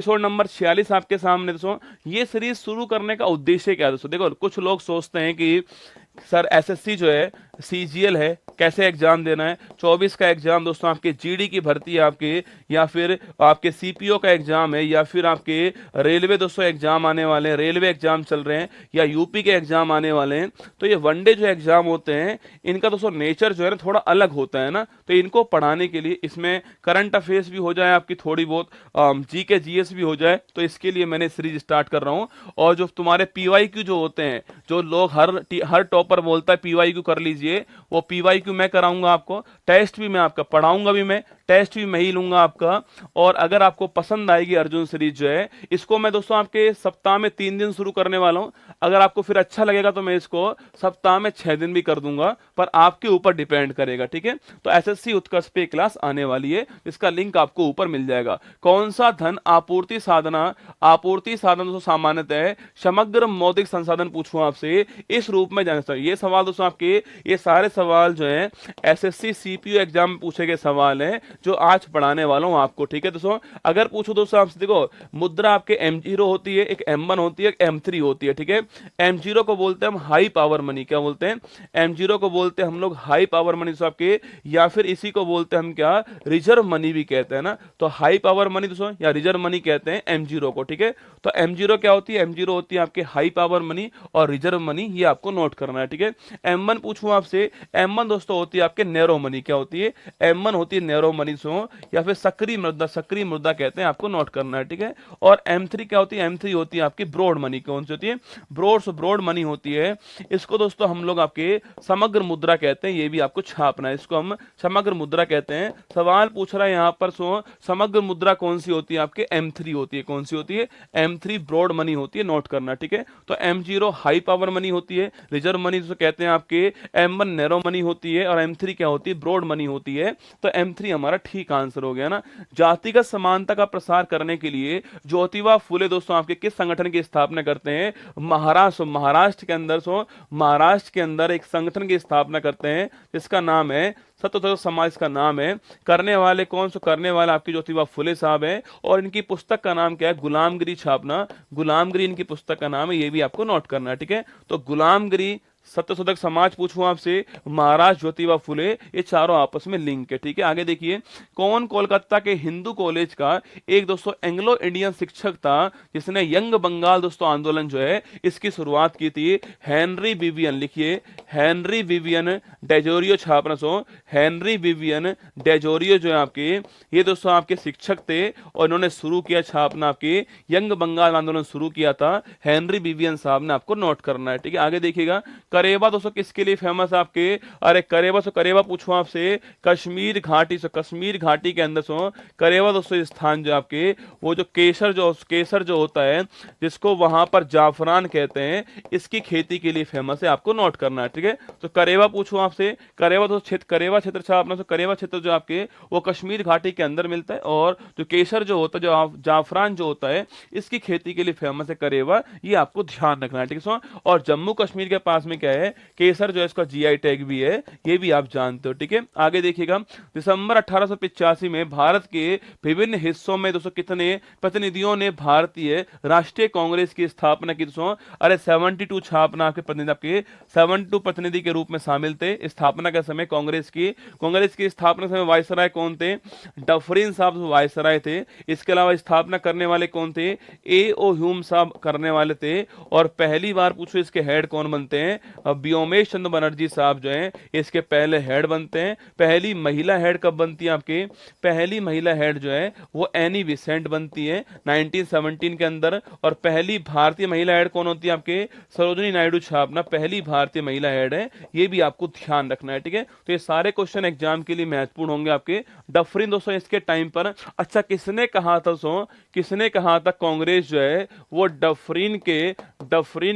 Episode number 46 आपके सामने दोस्तों। ये सीरीज शुरू करने का उद्देश्य क्या है दोस्तों? देखो, कुछ लोग सोचते हैं कि सर एसएससी जो है, सीजीएल है, कैसे एग्जाम देना है। 24 का एग्जाम दोस्तों आपके जीडी की भर्ती है आपके, या फिर आपके सीपीओ का एग्जाम है, या फिर आपके रेलवे दोस्तों एग्जाम आने वाले हैं, रेलवे एग्जाम चल रहे हैं, या यूपी के एग्जाम आने वाले हैं। तो ये वनडे जो एग्जाम होते हैं, इनका दोस्तों नेचर जो है ना थोड़ा अलग होता है ना। तो इनको पढ़ाने के लिए इसमें करंट अफेयर्स भी हो जाए, आपकी थोड़ी बहुत जीके जीएस भी हो जाए, तो इसके लिए मैंने सीरीज स्टार्ट कर रहा हूँ। और जो तुम्हारे पीवाईक्यू जो होते हैं, जो लोग हर टॉपर बोलता है पीवाईक्यू कर लीजिए, वो पीवाईक्यू मैं कराऊंगा आपको। टेस्ट भी मैं आपका पढ़ाऊंगा भी, मैं टेस्ट भी मैं ही लूंगा आपका। और अगर आपको पसंद आएगी अर्जुन सीरीज जो है, इसको मैं दोस्तों आपके सप्ताह में 3 दिन शुरू करने वाला हूं। अगर आपको फिर अच्छा लगेगा तो मैं इसको सप्ताह में 6 दिन भी कर दूंगा, पर आपके ऊपर डिपेंड करेगा, ठीक है। तो एसएससी उत्कर्ष पे क्लास आने वाली है, इसका लिंक आपको ऊपर मिल जाएगा। कौन सा धन आपूर्ति साधना, आपूर्ति साधन दोस्तों सामान्यतः है समग्र मौलिक संसाधन पूछूं आपसे, इस रूप में जाना चाहिए। ये सवाल दोस्तों आपके, ये सारे सवाल जो है एसएससी सीपीयू एग्जाम में पूछे गए सवाल हैं, जो आज पढ़ाने वाला हूं आपको, ठीक है दोस्तों। अगर पूछो दोस्तों आपसे, देखो मुद्रा आपके M0 होती है, एक M1 होती है, एक M3 होती है, ठीक है। M0 को बोलते हैं हम हाई पावर मनी, क्या बोलते हैं? M0 को बोलते हैं हम लोग हाई पावर मनी दोस्तों आपके, या फिर इसी को बोलते हैं हम क्या, रिजर्व मनी भी कहते हैं ना। तो हाई पावर मनी दोस्तों या रिजर्व मनी कहते हैं M0 को, ठीक है। तो M0 क्या होती है? M0 होती है आपके हाई पावर मनी और रिजर्व मनी, ये आपको नोट करना है, ठीक है। M1 पूछूं आपसे, M1 दोस्तों होती है आपके नैरो मनी, क्या होती है? M1 होती है नैरो मनी सो, या फिर सक्रिय मुद्रा, सक्रिय मुद्रा कहते हैं, आपको नोट करना है, ठीक है। और M3 क्या होती है? M3 होती है आपकी ब्रॉड मनी। कौन सी होती है? ब्रॉड मनी होती है। इसको दोस्तों हम लोग आपके समग्र मुद्रा कहते हैं, ये भी आपको छापना है, इसको हम समग्र मुद्रा कहते हैं। सवाल पूछ रहा है यहाँ पर सो, समग्र मुद्रा कौन सी होती है? आपके M3 होती है। कौन सी होती है? M3 ब्रॉड मनी होती है, नोट करना, ठीक है। तो M0 हाई पावर मनी होती है, रिजर्व मनी जिसे कहते हैं आपके, M1 नैरो मनी होती है, और M3 क्या होती है? ब्रॉड मनी होती है। तो M3 हमारा ठीक आंसर हो गया ना। जातिगत समानता का प्रसार करने के लिए ज्योतिबा फुले दोस्तों आपके किस संगठन की स्थापना करते हैं? महाराष्ट्र के अंदर महाराष्ट्र के अंदर एक संगठन की स्थापना करते हैं, जिसका नाम है सत्यशोधक समाज का नाम है। करने वाले कौन से? करने वाले आपकी ज्योतिबा फुले साहब है। और इनकी पुस्तक का नाम क्या है? गुलामगिरी छापना, गुलामगिरी इनकी पुस्तक का नाम है, ये भी आपको नोट करना है, ठीक है। तो गुलामगिरी, सत्यशोधक समाज पूछूं आपसे, महाराज ज्योतिबा फुले, ये चारों आपस में लिंक है, ठीक है। आगे देखिए, कौन कोलकाता के हिंदू कॉलेज का एक दोस्तों एंग्लो इंडियन शिक्षक था, जिसने यंग बंगाल दोस्तों आंदोलन जो है इसकी शुरुआत की थी? Henry Vivian. लिखिए, हेनरी विवियन डेजोरियो छापना सो, हेनरी विवियन डेजोरियो जो है आपके, ये दोस्तों आपके शिक्षक थे, और इन्होंने शुरू किया छापना आपके यंग बंगाल आंदोलन शुरू किया था हेनरी विवियन साहब ने, आपको नोट करना है, ठीक है। आगे देखिएगा, करेबा दोस्तों किसके लिए फेमस है आपके? अरे करेबा से, करेबा पूछूं आपसे, कश्मीर घाटी से, कश्मीर घाटी के अंदर सो करेबा दोस्तों स्थान जो आपके, वो जो केसर जो होता है, जिसको वहां पर जाफरान कहते हैं, इसकी खेती के लिए फेमस है, आपको नोट करना है, ठीक है। तो करेबा पूछूं आपसे, करेबा दोस्तों क्षेत्र, करेबा क्षेत्र छापना। तो करेबा क्षेत्र जो आपके वो कश्मीर घाटी के अंदर मिलता है, और जो केसर जो होता है, जो जाफरान जो होता है, इसकी खेती के लिए फेमस है करेबा, ये आपको ध्यान रखना है, ठीक है। और जम्मू कश्मीर के पास में क्या है? केसर जो है, इसका जीआई टैग भी है, ये भी आप जानते हो, ठीक है। आगे देखिएगा, दिसंबर 1885 में भारत के विभिन्न हिस्सों में दोस्तों कितने प्रतिनिधियों ने भारतीय राष्ट्रीय कांग्रेस की स्थापना की दोस्तों? अरे 72 छापना आपके प्रतिनिधि, आपके 72 प्रतिनिधि के रूप में शामिल थे स्थापना के समय कांग्रेस की स्थापना के समय वायसराय कौन थे? डफरिन साहब वायसराय थे। इसके अलावा स्थापना करने वाले कौन थे? A.O. ह्यूम साहब करने वाले थे। और पहली बार पूछो इसके हेड कौन बनते हैं? व्योमेश चंद्र बनर्जी साहब जो हैं, इसके पहले हेड बनते हैं। पहली महिला हेड कब बनती है आपके? पहली महिला हेड जो है वो एनी विसेंट बनती है 1917 के अंदर। और पहली भारतीय महिला हेड कौन होती है आपके? सरोजिनी नायडू छापना पहली भारतीय महिला हेड है, ये भी आपको ध्यान रखना है, ठीक है। तो ये सारे क्वेश्चन एग्जाम के लिए महत्वपूर्ण होंगे आपके। डफरिन दोस्तों इसके टाइम पर, अच्छा किसने कहा था किसने कहा था कांग्रेस जो है वो डफरिन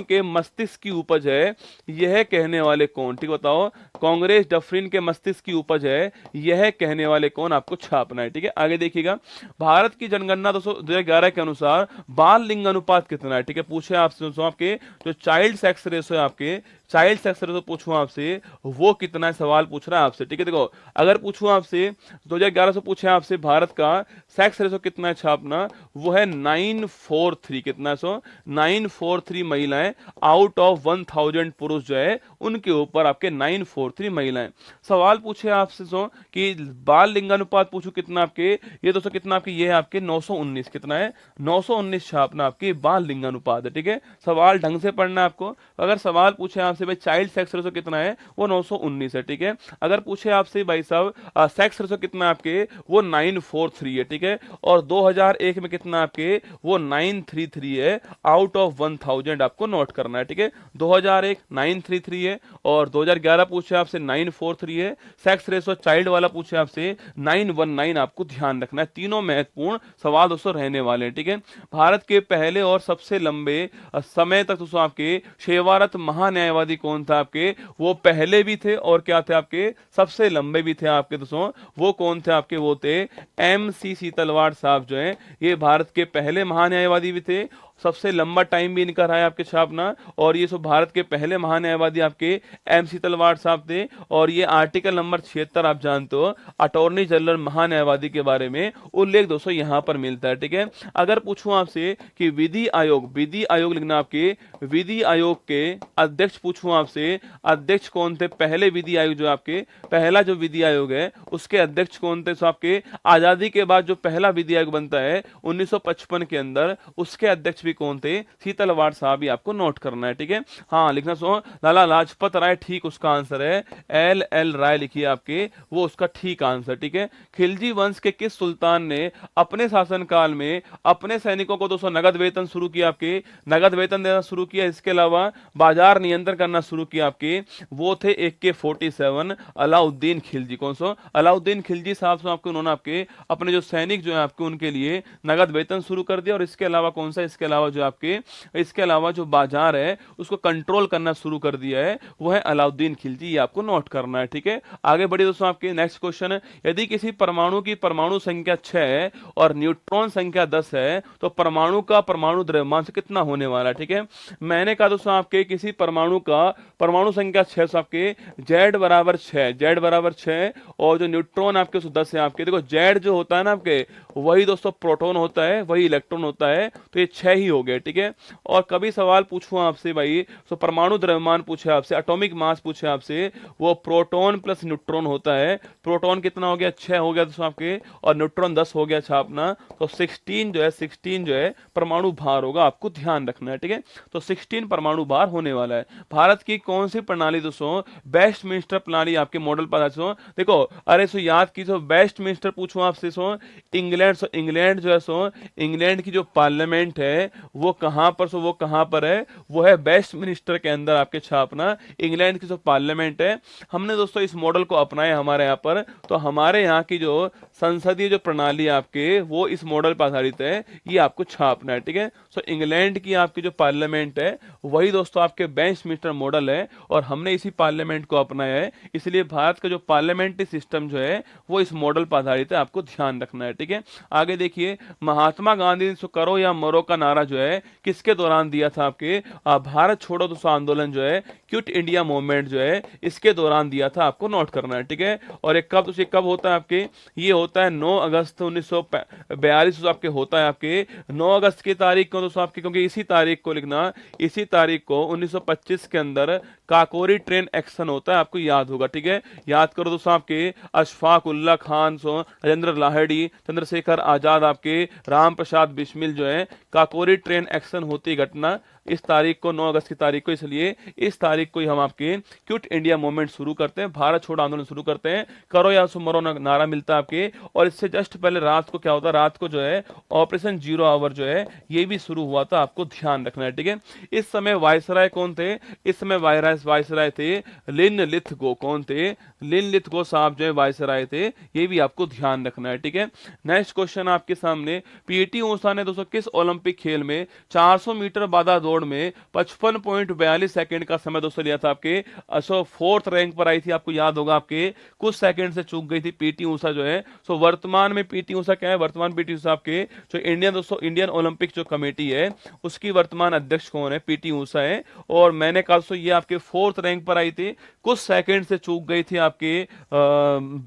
के मस्तिष्क की उपज है, यह कहने वाले कौन? ठीक बताओ, कांग्रेस डफरिन के मस्तिष्क की उपज है, यह कहने वाले कौन? आपको छापना है, ठीक है। आगे देखिएगा, भारत की जनगणना 2011 के अनुसार बाल लिंग अनुपात कितना है? ठीक है, पूछे आपसे आपके जो चाइल्ड सेक्स रेशो है आपके, चाइल्ड सेक्स रेशो पूछूं आपसे वो कितना है, सवाल पूछ रहा है आपसे, ठीक है। देखो अगर पूछूं आपसे 2011 से पूछे आपसे भारत का सेक्स रेशो कितना है छापना, वो है 943, कितना है सो 943 महिलाएं आउट ऑफ 1000 पुरुष जो है उनके ऊपर आपके 943 महिलाएं। सवाल पूछे आपसे सो कि बाल लिंगानुपात पूछो कितना आपके, ये दोस्तों कितना आपके, ये है आपके 919, कितना है 919 छापना आपकी बाल लिंगानुपात है, ठीक है। सवाल ढंग से पढ़ना है आपको। अगर सवाल पूछे आपसे भाई चाइल्ड सेक्स रेशो कितना है, वो 919 है, ठीक है। अगर पूछे आपसे भाई साहब सेक्स रेशो कितना आपके, वो 943 है, ठीक है। और 2001 में कितना आपके, वो 933 है आउट ऑफ 1000, आपको नोट करना है, ठीक है। 2001 933 है और 2011 पूछे आपसे 943 है। सेक्स रेशो चाइल्ड वाला पूछे आपसे 919, आपको ध्यान रखना है। तीनों महत्वपूर्ण सवाल दोस्तों रहने वाले हैं, ठीक है। भारत के पहले और सबसे लंबे समय तक दोस्तों आपके सेवारत महान्यायवादी कौन था आपके, वो पहले भी थे और क्या थे आपके, सबसे लंबे भी थे आपके दोस्तों, वो कौन थे आपके, वो थे MC सीतलवाड़ साहब जो हैं, ये भारत के पहले महान्यायवादी भी थे, सबसे लंबा टाइम भी इनका रहा है आपके छापना। और ये सब भारत के पहले महान्यायवादी आपके MC तलवार साहब थे। और ये आर्टिकल नंबर 76 आप जानते हो अटॉर्नी जनरल महान्यायवादी के बारे में उल्लेख दोस्तों यहां पर मिलता है, ठीक है। अगर पूछूं आपसे कि विधि आयोग लिखना आपके, विधि आयोग के अध्यक्ष पूछूं आपसे, अध्यक्ष कौन थे, पहले विधि आयोग जो आपके पहला जो विधि आयोग है उसके अध्यक्ष कौन थे, तो आपके आजादी के बाद जो पहला विधि आयोग बनता है 1955 के अंदर, उसके अध्यक्ष कौन थे, सीतलवाड़ साहब, ही आपको नोट करना है, ठीक है। हाँ लिखना सो लाला लाजपत राय, ठीक उसका आंसर है, LL राय लिखिए आपके, वो उसका ठीक आंसर, ठीक है। खिलजी वंश के किस सुल्तान ने अपने शासनकाल में अपने सैनिकों को 200 नगद वेतन शुरू किया, आपके नगद वेतन देना शुरू किया, इसके अलावा बाजार नियंत्रण करना शुरू किया आपके, वो थे AK-47 अलाउद्दीन खिलजी। कौन सा, अलाउद्दीन खिलजी साहब से आपको उन्होंने आपके अपने जो सैनिक जो है आपके उनके लिए नगद वेतन शुरू कर दिया। और इसके अलावा कौन सा, इसके अलावा जो आपके, इसके अलावा जो बाजार है उसको कंट्रोल करना शुरू कर दिया है, वो है अलाउद्दीन खिलजी, ये आपको नोट करना है, ठीक है। आगे बढ़िए दोस्तों, आपके नेक्स्ट क्वेश्चन है, यदि किसी परमाणु की परमाणु संख्या 6 है और न्यूट्रॉन संख्या 10 है तो परमाणु का परमाणु द्रव्यमान से कितना होने वाला है, ठीक है। मैंने कहा दोस्तों आपके किसी परमाणु का परमाणु संख्या 6, तो आपके Z बराबर 6, Z बराबर 6 और जो न्यूट्रॉन आपके 10 है आपके। देखो Z जो होता है ना आपके, वही दोस्तों प्रोटॉन होता है, वही इलेक्ट्रॉन होता है, तो ये 6 ही हो गए, ठीक है। और कभी सवाल पूछूं आपसे भाई, तो परमाणु द्रव्यमान पूछे आपसे, एटॉमिक मास पूछे आपसे, वो प्रोटॉन प्लस न्यूट्रॉन होता है। प्रोटॉन कितना हो गया, 6 हो गया दोस्तों आपके, और न्यूट्रॉन 10 हो गया छापना, तो 16 जो है परमाणु भार होगा, आपको ध्यान रखना है, ठीक है। तो 16 परमाणु भार होने वाला है। भारत की कौन सी प्रणाली दोस्तों वेस्टमिंस्टर प्रणाली आपके मॉडल पर, देखो अरे सो याद कीजिए, वेस्टमिंस्टर पूछूं आपसे, सो इंग्लैंड जो है, सो इंग्लैंड की जो पार्लियामेंट है वो कहां पर, वो कहां पर है, वो है वेस्टमिंस्टर के अंदर आपके छापना, इंग्लैंड की जो पार्लियामेंट है। हमने दोस्तों इस मॉडल को अपनाया हमारे यहाँ पर, तो हमारे यहाँ की जो संसदीय जो प्रणाली आपके वो इस मॉडल पर आधारित है, ये आपको छापना है, ठीक है। सो इंग्लैंड की आपकी जो पार्लियामेंट है वही दोस्तों आपके वेस्टमिंस्टर मॉडल है, और हमने इसी पार्लियामेंट को अपनाया है, इसलिए भारत का जो पार्लियामेंट्री सिस्टम जो है वो इस मॉडल पर आधारित है, आपको ध्यान रखना है, ठीक है। आगे देखिए, महात्मा गांधी ने करो या मरो का नारा जो है किसके दौरान दिया था, आपके भारत छोड़ो दोस्तों आंदोलन जो है, क्विट इंडिया मूवमेंट जो है, इसके दौरान दिया था, आपको नोट करना है, ठीक है। और एक कब, तो कब होता है आपके, ये होता है 9 अगस्त 1942 आपके होता है, आपके 9 अगस्त की तारीख को दोस्तों आपके, क्योंकि इसी तारीख को लिखना, इसी तारीख को 1925 के अंदर काकोरी ट्रेन एक्शन होता है, आपको याद होगा, ठीक है। याद करो दोस्तों, आपके अशफाक उल्ला खान, राजेंद्र लाहिड़ी, चंद्रशेखर आजाद, आपके राम प्रसाद बिस्मिल जो है, काकोरी ट्रेन एक्शन होती घटना इस तारीख को, 9 अगस्त की तारीख को, इसलिए इस तारीख को ही हम आपके क्विट इंडिया मूवमेंट शुरू करते हैं, भारत छोड़ो आंदोलन शुरू करते हैं, करो या मरो नारा मिलता है आपके। और इससे जस्ट पहले रात को क्या होता है, रात को जो है ऑपरेशन जीरो आवर जो है ये भी शुरू हुआ था, आपको ध्यान रखना है, ठीक है। इस समय वायसराय कौन थे, इस समय वायसराय थे लिनलिथगो, कौन थे, लिनलिथगो साहब जो है वायसराय थे, ये भी आपको ध्यान रखना है, ठीक है। नेक्स्ट क्वेश्चन आपके सामने, पीटी ऊषा ने दोस्तों किस ओलंपिक खेल में 400 मीटर बाधा दौड़ में 55.42 सेकंड का समय दोस्तों लिया था, आपके 4th रैंक पर आई थी, आपको याद होगा, आपके कुछ सेकंड से चूक गई थी पीटी ऊषा जो है। सो वर्तमान में पीटी ऊषा क्या है, वर्तमान पीटी ऊषा आपके जो इंडियन ओलंपिक जो कमेटी है उसकी वर्तमान अध्यक्ष कौन है, पीटी ऊषा है। और मैंने कहा बाद ये आपके 4th रैंक पर आई थी, कुछ सेकंड से चूक गई थी आपके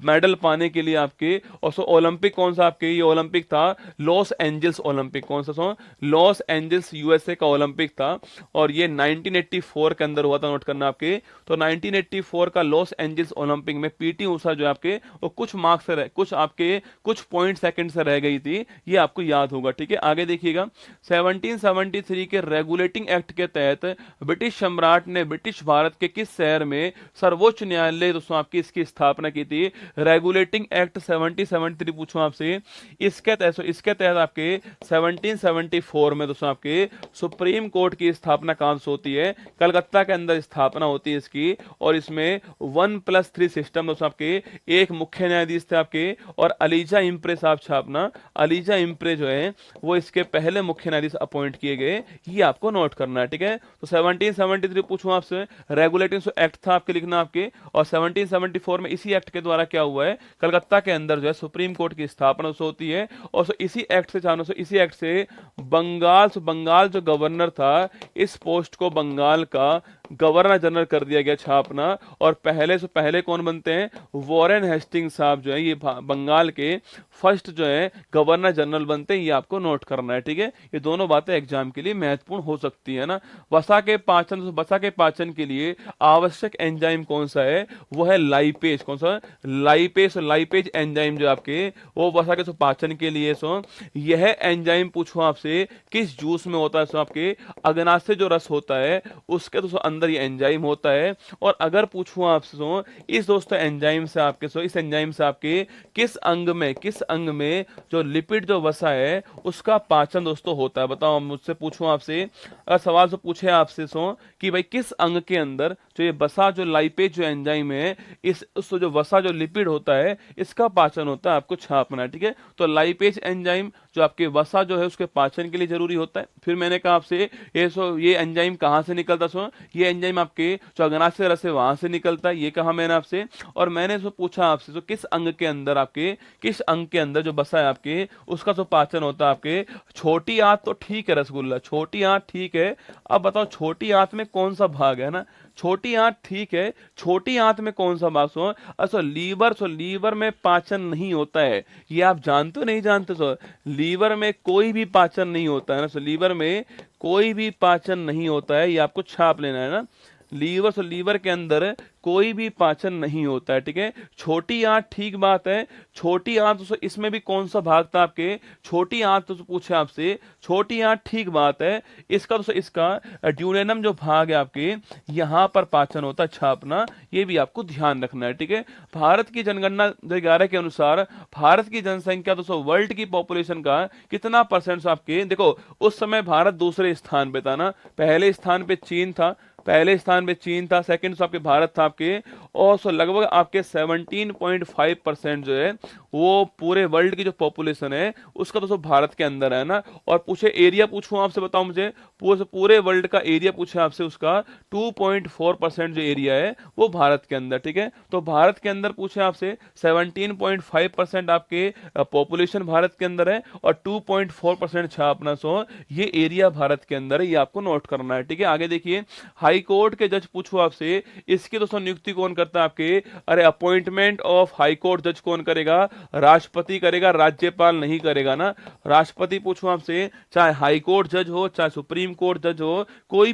मेडल पाने के लिए आपके। और ओलंपिक कौन सा आपके, ये ओलंपिक था लॉस एंजल्स ओलंपिक, कौन सा लॉस एंजल्स यूएसए का ओलंपिक था, और ये 1984 के अंदर हुआ था, नोट करना आपके। तो 1984 का लॉस एंजल्स ओलंपिक में पीटी उषा जो आपके वो कुछ मार्क्स से कुछ आपके कुछ पॉइंट सेकंड से रह गई थी, ये आपको याद होगा, ठीक है। आगे देखिएगा, 1773 के रेगुलेटिंग एक्ट के तहत ब्रिटिश सम्राट ने ब्रिटिश भारत के किस शहर में सर्वोच्च न्यायालय दोस्तों आपकी इसकी स्थापना की थी। रेगुलेटिंग एक्ट 1773 पूछूं आपसे, इसके तहत आपके 1774 में दोस्तों आपके सुप्रीम कोर्ट की स्थापना कहां से होती है, कलकत्ता के अंदर स्थापना होती है इसकी। और इसमें 1+3 सिस्टम दोस्तों आपके, एक मुख्य न्यायाधीश थे आपके, और अलीजा इम्प्रे साहब छापना, अलीजा इम्प्रे जो है वो इसके पहले मुख्य न्यायाधीश अपॉइंट किए गए, ये आपको नोट करना है, ठीक है। तो 1773 पूछूं आपसे, रेगुलेटिंग एक्ट था आपके, लिखना आपके। और 1774 में इसी एक्ट के द्वारा क्या हुआ है, कलकत्ता के अंदर जो है सुप्रीम कोर्ट की स्थापना होती है। और इसी एक्ट से बंगाल जो गवर्नर था, इस पोस्ट को बंगाल का गवर्नर जनरल कर दिया गया छापना। और पहले कौन बनते हैं, वॉरेन हेस्टिंग साहब जो है ये बंगाल के फर्स्ट जो है गवर्नर जनरल बनते हैं, ये आपको नोट करना है, ठीक है। ये दोनों बातें एग्जाम के लिए महत्वपूर्ण हो सकती है ना। वसा के पाचन के लिए आवश्यक एंजाइम कौन सा है, वो है लाइपेज, कौन सा, लाइपेज एंजाइम जो आपके वो वसा के पाचन के लिए यह एंजाइम पूछो आपसे किस जूस में होता है, आपके अगनासे जो रस होता है उसके अंदर ये एंजाइम होता है। और अगर पूछूं आपसे इस एंजाइम से आपके किस अंग में जो लिपिड जो वसा है उसका पाचन दोस्तों होता है, बताओ। मुझसे पूछूं आपसे, अगर सवाल से पूछे आपसे कि भाई किस अंग के अंदर जो ये वसा जो लाइपेज जो एंजाइम है, जो वसा जो लिपिड होता है इसका पाचन होता है, आपको छापना है, ठीक है। तो लाइपेज एंजाइम जो आपके वसा जो है उसके पाचन के लिए जरूरी होता है। फिर मैंने कहा आपसे ये एंजाइम कहां से निकलता, ये एंजाइम आपके जो अग्नाशय रस है वहां से निकलता है, ये कहा मैंने आपसे। और मैंने पूछा आपसे किस अंग के अंदर जो बसा है आपके उसका पाचन होता है आपके, छोटी आंत तो ठीक है रसगुल्ला, छोटी आंत ठीक है। अब बताओ छोटी आंत में कौन सा भाग है ना, छोटी आंत ठीक है, छोटी आंत में कौन सा भाग अच्छा लीवर में पाचन नहीं होता है, ये आप जानते हो नहीं जानते लीवर में कोई भी पाचन नहीं होता है ना, लीवर में कोई भी पाचन नहीं होता है, ये आपको छाप लेना है ना। लीवर के अंदर कोई भी पाचन नहीं होता है, ठीक है। छोटी आंत ठीक बात है, छोटी आंत इसमें भी कौन सा भाग था आपके, छोटी आंत पूछे आपसे, छोटी आंत ठीक बात है। इसका ड्यूडेनम जो भाग है आपके यहाँ पर पाचन होता है, छापना, ये भी आपको ध्यान रखना है, ठीक है। भारत की जनगणना 2011 के अनुसार भारत की जनसंख्या वर्ल्ड की पॉपुलेशन का कितना परसेंट आपके, देखो उस समय भारत दूसरे स्थान पे था ना, पहले स्थान पे चीन था, सेकंड आपके भारत था आपके। और लगभग आपके 17.5% जो है वो पूरे वर्ल्ड की जो पॉपुलेशन है उसका भारत के अंदर है ना। और पूछे एरिया, पूछूं आपसे, बताओ मुझे पूरे वर्ल्ड का एरिया पूछे आपसे, उसका 2.4% जो एरिया है वो भारत के अंदर, ठीक है। तो भारत के अंदर पूछे आपसे 17.5% आपके पॉपुलेशन भारत के अंदर है, और 2.4% छापना ये एरिया भारत के अंदर है, ये आपको नोट करना है, ठीक है। आगे देखिए, हाई कोर्ट के जज पूछो आपसे, इसकी नियुक्ति कौन करता है आपके, अरे अपॉइंटमेंट ऑफ हाई कोर्ट जज कौन करेगा, राष्ट्रपति करेगा, राज्यपाल नहीं करेगा ना। राष्ट्रपति पूछो आपसे, चाहे हाई कोर्ट जज हो चाहे सुप्रीम कोर्ट जज हो, कोई भी